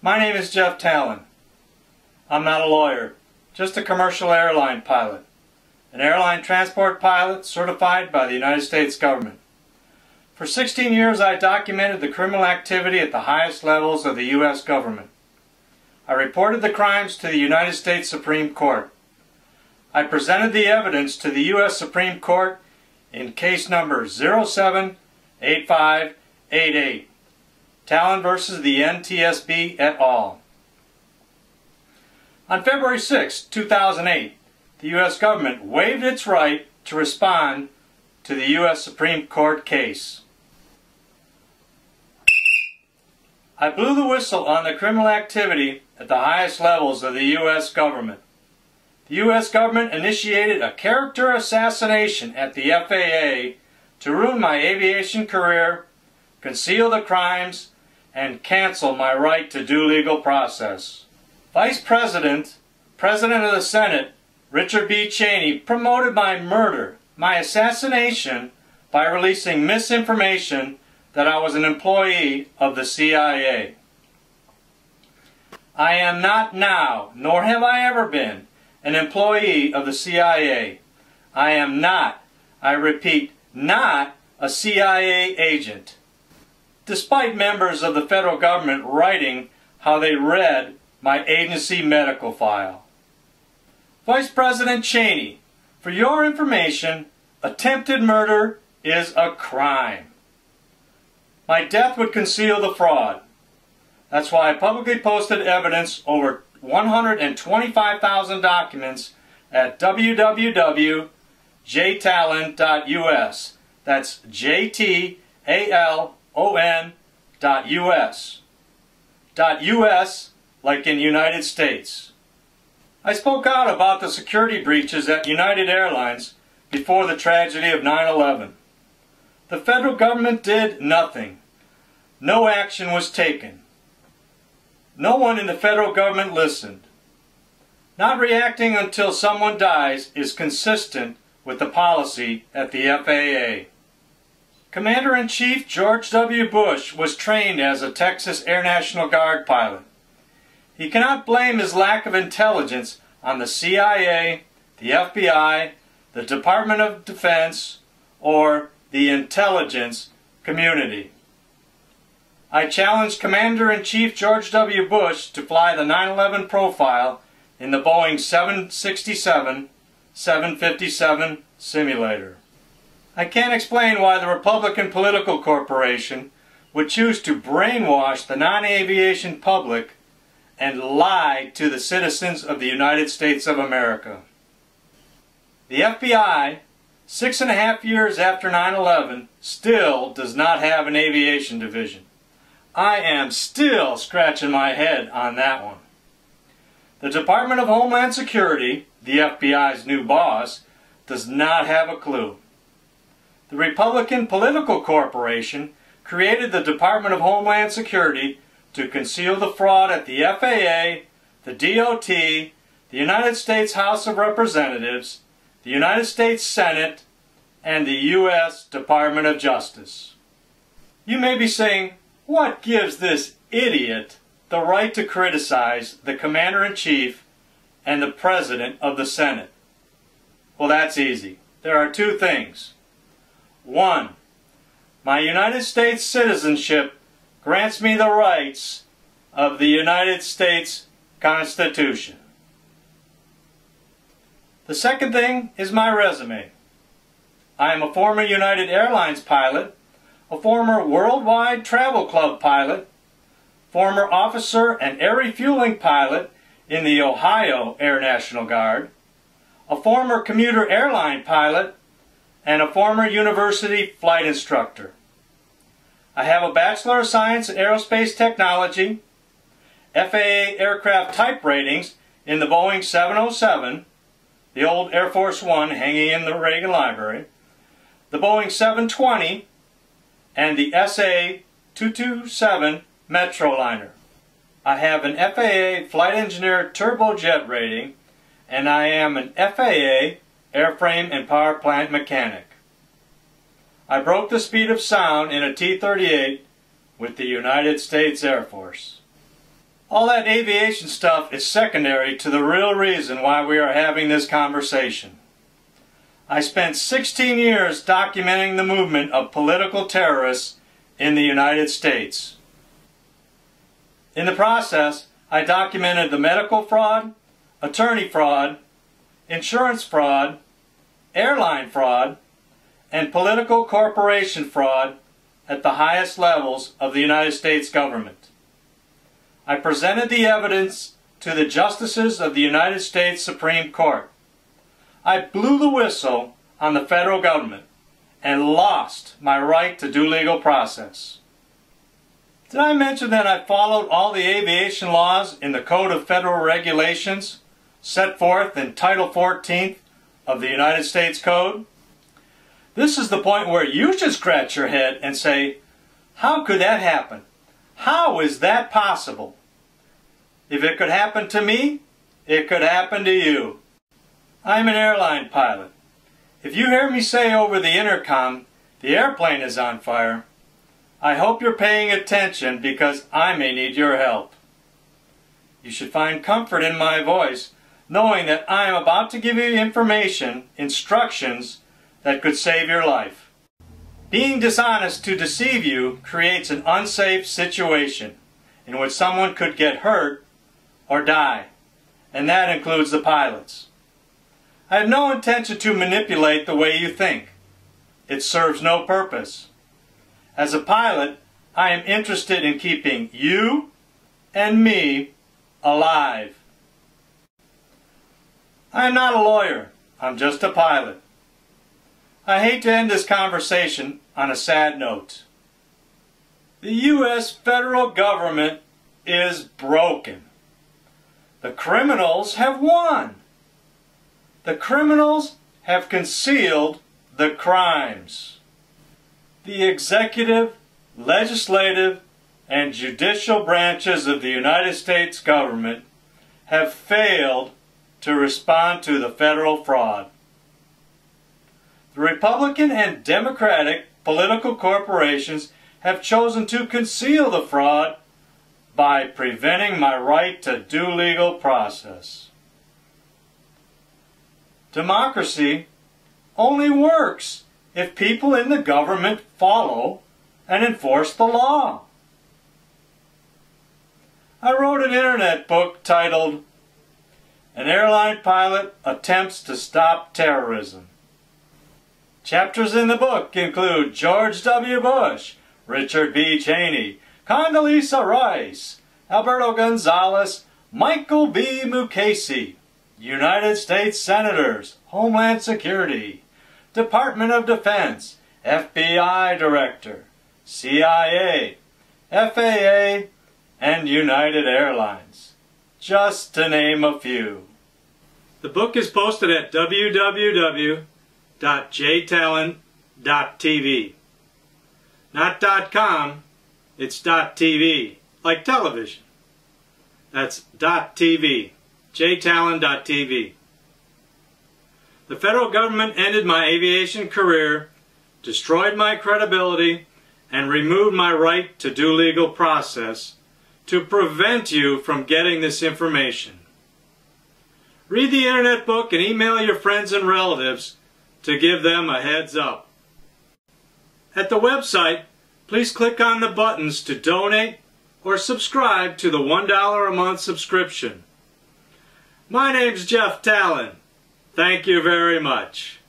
My name is Jeff Talon. I'm not a lawyer, just a commercial airline pilot, an airline transport pilot certified by the United States government. For 16 years I documented the criminal activity at the highest levels of the U.S. government. I reported the crimes to the United States Supreme Court. I presented the evidence to the U.S. Supreme Court in case number 078588. Talon versus the NTSB et al. On February 6, 2008, the U.S. government waived its right to respond to the U.S. Supreme Court case. I blew the whistle on the criminal activity at the highest levels of the U.S. government. The U.S. government initiated a character assassination at the FAA to ruin my aviation career, conceal the crimes, and cancel my right to due legal process. Vice President, President of the Senate, Richard B. Cheney, promoted my murder, my assassination, by releasing misinformation that I was an employee of the CIA. I am not now, nor have I ever been, an employee of the CIA. I am not, I repeat, not a CIA agent. Despite members of the federal government writing how they read my agency medical file. Vice President Cheney, for your information, attempted murder is a crime. My death would conceal the fraud. That's why I publicly posted evidence over 125,000 documents at www.jtalon.us. That's JTALON.us. .us like in United States. I spoke out about the security breaches at United Airlines before the tragedy of 9/11. The federal government did nothing. No action was taken. No one in the federal government listened. Not reacting until someone dies is consistent with the policy at the FAA. Commander-in-Chief George W. Bush was trained as a Texas Air National Guard pilot. He cannot blame his lack of intelligence on the CIA, the FBI, the Department of Defense, or the intelligence community. I challenged Commander-in-Chief George W. Bush to fly the 9/11 profile in the Boeing 767-757 simulator. I can't explain why the Republican political corporation would choose to brainwash the non-aviation public and lie to the citizens of the United States of America. The FBI, 6.5 years after 9/11, still does not have an aviation division. I am still scratching my head on that one. The Department of Homeland Security, the FBI's new boss, does not have a clue. The Republican political corporation created the Department of Homeland Security to conceal the fraud at the FAA, the DOT, the United States House of Representatives, the United States Senate, and the U.S. Department of Justice. You may be saying, what gives this idiot the right to criticize the Commander-in-Chief and the President of the Senate? Well, that's easy. There are two things. One, my United States citizenship grants me the rights of the United States Constitution. The second thing is my resume. I am a former United Airlines pilot, a former Worldwide Travel Club pilot, former officer and air refueling pilot in the Ohio Air National Guard, a former commuter airline pilot, and a former university flight instructor. I have a Bachelor of Science in Aerospace Technology, FAA aircraft type ratings in the Boeing 707, the old Air Force One hanging in the Reagan Library, the Boeing 720, and the SA-227 Metroliner. I have an FAA Flight Engineer Turbojet rating, and I am an FAA Airframe and Power Plant Mechanic. I broke the speed of sound in a T-38 with the United States Air Force. All that aviation stuff is secondary to the real reason why we are having this conversation. I spent 16 years documenting the movement of political terrorists in the United States. In the process, I documented the medical fraud, attorney fraud, insurance fraud, airline fraud, and political corporation fraud at the highest levels of the United States government. I presented the evidence to the justices of the United States Supreme Court. I blew the whistle on the federal government and lost my right to due legal process. Did I mention that I followed all the aviation laws in the Code of Federal Regulations set forth in Title 14 of the United States Code? This is the point where you should scratch your head and say, how could that happen? How is that possible? If it could happen to me, it could happen to you. I'm an airline pilot. If you hear me say over the intercom, the airplane is on fire, I hope you're paying attention because I may need your help. You should find comfort in my voice, knowing that I am about to give you information, instructions that could save your life. Being dishonest to deceive you creates an unsafe situation in which someone could get hurt or die, and that includes the pilots. I have no intention to manipulate the way you think. It serves no purpose. As a pilot, I am interested in keeping you and me alive. I am not a lawyer. I'm just a pilot. I hate to end this conversation on a sad note. The U.S. federal government is broken. The criminals have won. The criminals have concealed the crimes. The executive, legislative, and judicial branches of the United States government have failed to respond to the federal fraud. The Republican and Democratic political corporations have chosen to conceal the fraud by preventing my right to due legal process. Democracy only works if people in the government follow and enforce the law. I wrote an internet book titled An Airline Pilot Attempts to Stop Terrorism. Chapters in the book include George W. Bush, Richard B. Cheney, Condoleezza Rice, Alberto Gonzales, Michael B. Mukasey, United States Senators, Homeland Security, Department of Defense, FBI Director, CIA, FAA, and United Airlines, just to name a few. The book is posted at www.jtalon.tv. Not .com, it's .tv, like television. That's .tv, jtalon.tv. The federal government ended my aviation career, destroyed my credibility, and removed my right to due legal process to prevent you from getting this information. Read the internet book and email your friends and relatives to give them a heads up. At the website, please click on the buttons to donate or subscribe to the $1 a month subscription. My name's Jeff Talon. Thank you very much.